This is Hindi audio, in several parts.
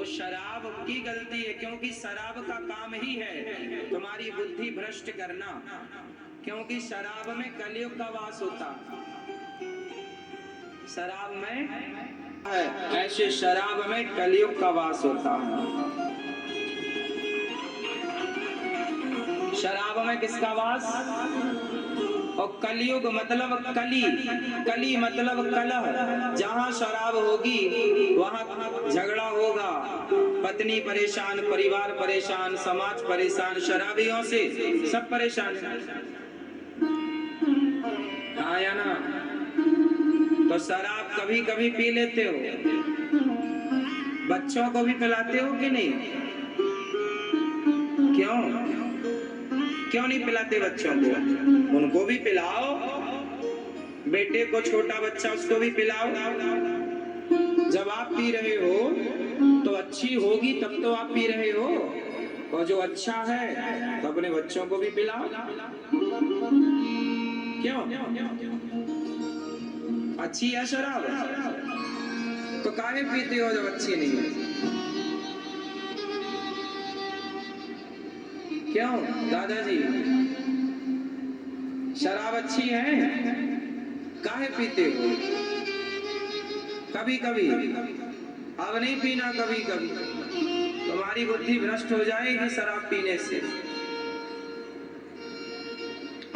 शराब की गलती है, क्योंकि शराब का काम ही है तुम्हारी बुद्धि भ्रष्ट करना, क्योंकि शराब में कलयुग का वास होता, शराब में है, ऐसे शराब में कलयुग का वास होता है। शराब में किसका वास? और कलयुग मतलब कली, कली मतलब कलह। जहाँ शराब होगी वहाँ झगड़ा होगा, पत्नी परेशान, परिवार परेशान, समाज परेशान, शराबियों से सब परेशान आया ना। तो शराब कभी कभी पी लेते हो, बच्चों को भी पिलाते हो कि नहीं? क्यों क्यों नहीं पिलाते बच्चों को? उनको भी पिलाओ, बेटे को, छोटा बच्चा उसको भी पिलाओ। जब आप पी रहे हो तो अच्छी होगी तब तो आप पी रहे हो, और जो अच्छा है तो अपने बच्चों को भी पिलाओ। क्यों? अच्छी है शराब तो काहे पीते हो जब अच्छी नहीं है? क्यों दादाजी, शराब अच्छी है, काहे पीते हो? कभी कभी, अब नहीं पीना, कभी कभी। तुम्हारी बुद्धि भ्रष्ट हो जाएगी शराब पीने से।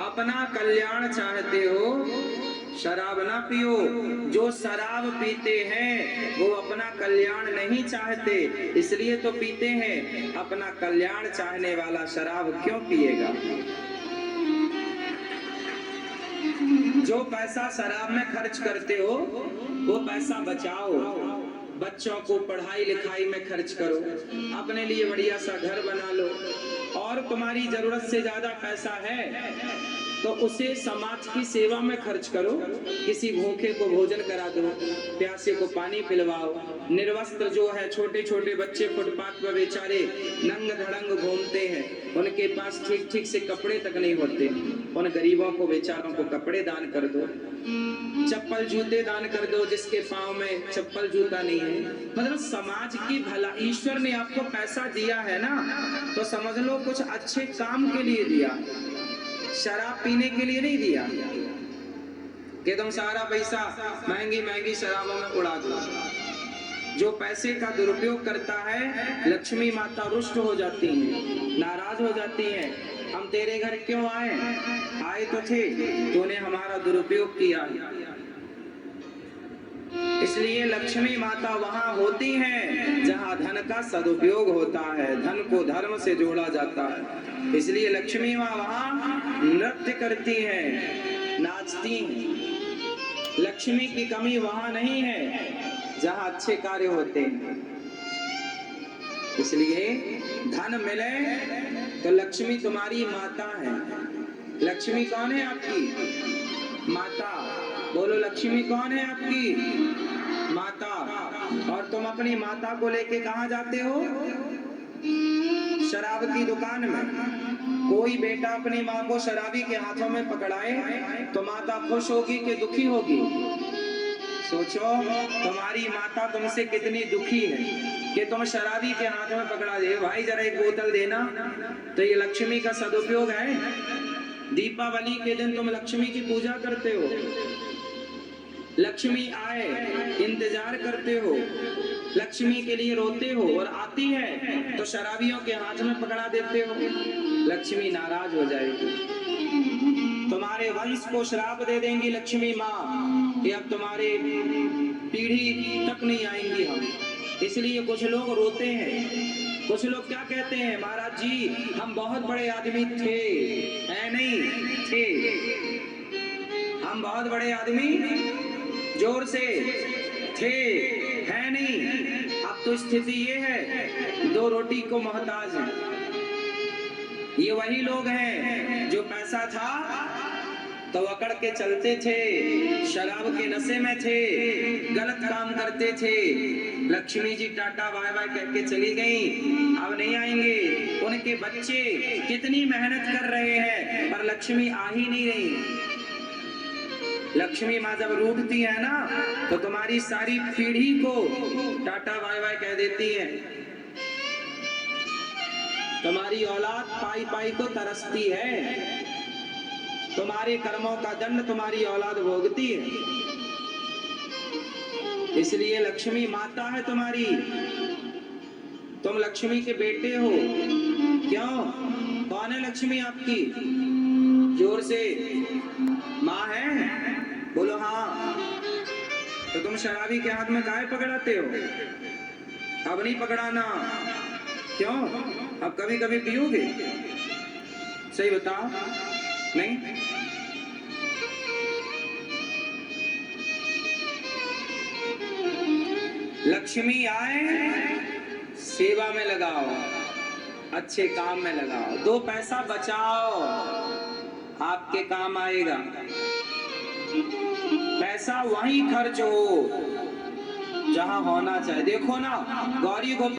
अपना कल्याण चाहते हो, शराब ना पियो। जो शराब पीते हैं वो अपना कल्याण नहीं चाहते, इसलिए तो पीते हैं। अपना कल्याण चाहने वाला शराब क्यों पिएगा? जो पैसा शराब में खर्च करते हो वो पैसा बचाओ, बच्चों को पढ़ाई लिखाई में खर्च करो, अपने लिए बढ़िया सा घर बना लो, और तुम्हारी जरूरत से ज्यादा पैसा है तो उसे समाज की सेवा में खर्च करो। किसी भूखे को भोजन करा दो, प्यासे को पानी पिलवाओ। निर्वस्त्र जो है, छोटे छोटे बच्चे फुटपाथ पर बेचारे नंग धड़ंग घूमते हैं, उनके पास ठीक ठीक से कपड़े तक नहीं होते, उन गरीबों को बेचारों को कपड़े दान कर दो। चप्पल जूते दान कर दो जिसके पाँव में चप्पल जूता नहीं है। मतलब समाज की भला, ईश्वर ने आपको पैसा दिया है ना, तो समझ लो कुछ अच्छे काम के लिए दिया, शराब पीने के लिए नहीं दिया कि तुम सारा पैसा महंगी महंगी शराबों में उड़ा दो। जो पैसे का दुरुपयोग करता है, लक्ष्मी माता रुष्ट हो जाती हैं, नाराज हो जाती हैं। हम तेरे घर क्यों आए? आए तो थे, तूने हमारा दुरुपयोग किया। इसलिए लक्ष्मी माता वहां होती हैं जहां धन का सदुपयोग होता है, धन को धर्म से जोड़ा जाता है। इसलिए लक्ष्मी माँ वहां नृत्य करती हैं, नाचती हैं। लक्ष्मी की कमी वहां नहीं है जहां अच्छे कार्य होते हैं। इसलिए धन मिले तो लक्ष्मी तुम्हारी माता है। लक्ष्मी कौन है आपकी? माता। बोलो, लक्ष्मी कौन है आपकी? माता। और तुम अपनी माता को लेके कहाँ जाते हो? शराब की दुकान में। कोई बेटा अपनी माँ को शराबी के हाथों में पकड़ाए तो माता खुश होगी कि दुखी होगी? सोचो, तुम्हारी माता तुमसे कितनी दुखी है कि तुम शराबी के हाथ में पकड़ा दे। भाई जरा एक बोतल देना। तो ये लक्ष्मी का सदुपयोग है। दीपावली के दिन तुम लक्ष्मी की पूजा करते हो, लक्ष्मी आए इंतजार करते हो, लक्ष्मी के लिए रोते हो, और आती है तो शराबियों के हाथ में पकड़ा देते हो। लक्ष्मी नाराज हो जाएगी, तुम्हारे वंश को श्राप दे देंगी लक्ष्मी माँ कि अब तुम्हारे पीढ़ी तक नहीं आएंगी हम। इसलिए कुछ लोग रोते हैं। कुछ लोग क्या कहते हैं? महाराज जी, हम बहुत बड़े आदमी थे। है नहीं थे, हम बहुत बड़े आदमी जोर से थे, है नहीं। अब तो स्थिति ये है, दो रोटी को मोहताज है। ये वही लोग हैं जो पैसा था तो अकड़ के चलते थे, शराब के नशे में थे, गलत काम करते थे। Lakshmi ji tata bye bye कह के चली गई, अब नहीं आएंगे। उनके बच्चे कितनी मेहनत कर रहे हैं पर लक्ष्मी आ ही नहीं रही। लक्ष्मी माँ जब रूठती है ना तो तुम्हारी सारी पीढ़ी को टाटा बाय बाय कह देती है। तुम्हारी औलाद पाई पाई को तरसती है, तुम्हारे कर्मों का दंड तुम्हारी औलाद भोगती है। इसलिए लक्ष्मी माता है तुम्हारी, तुम लक्ष्मी के बेटे हो। क्यों? कौन है लक्ष्मी आपकी? जोर से, माँ है? बोलो हाँ। तो तुम शराबी के हाथ में काहे पकड़ाते हो? अब नहीं पकड़ाना। क्यों? अब कभी कभी पियोगे? सही बताओ। नहीं? लक्ष्मी आए, सेवा में लगाओ, अच्छे काम में लगाओ, 2 पैसा बचाओ, आपके काम आएगा। पैसा वहीं खर्च हो जहां होना चाहिए। देखो ना, गौरी को